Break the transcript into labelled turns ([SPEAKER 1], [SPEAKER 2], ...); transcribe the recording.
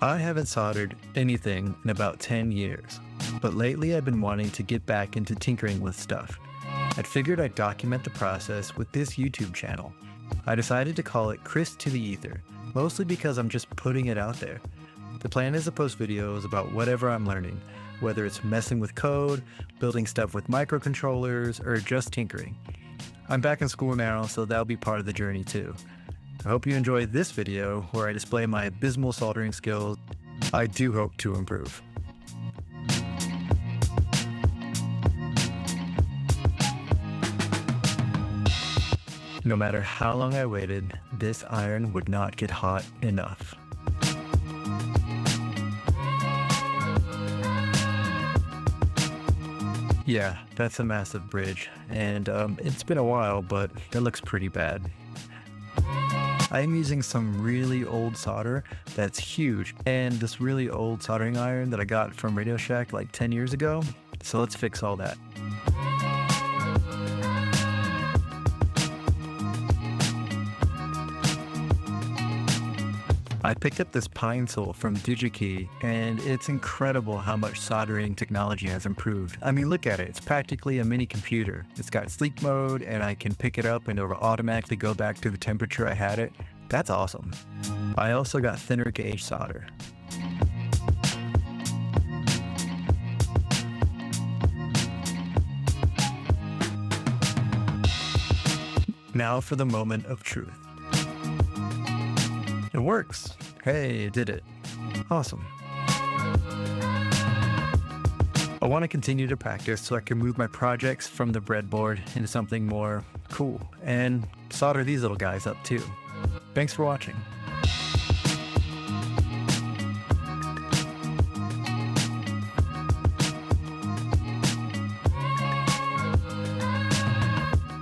[SPEAKER 1] I haven't soldered anything in about 10 years, but lately I've been wanting to get back into tinkering with stuff. I'd figured I'd document the process with this YouTube channel. I decided to call it Chris to the Ether, mostly because I'm just putting it out there. The plan is to post videos about whatever I'm learning, whether it's messing with code, building stuff with microcontrollers, or just tinkering. I'm back in school now, so that'll be part of the journey too. I hope you enjoy this video where I display my abysmal soldering skills. I do hope to improve. No matter how long I waited, this iron would not get hot enough. Yeah, that's a massive bridge, and it's been a while, but that looks pretty bad. I am using some really old solder that's huge, and this really old soldering iron that I got from Radio Shack like 10 years ago, so let's fix all that. I picked up this pine tool from DigiKey, and it's incredible how much soldering technology has improved. I mean, look at it. It's practically a mini computer. It's got sleep mode, and I can pick it up and it'll automatically go back to the temperature I had it. That's awesome. I also got thinner gauge solder. Now for the moment of truth. It works. Hey, it did it. Awesome. I want to continue to practice so I can move my projects from the breadboard into something more cool and solder these little guys up too. Thanks for watching.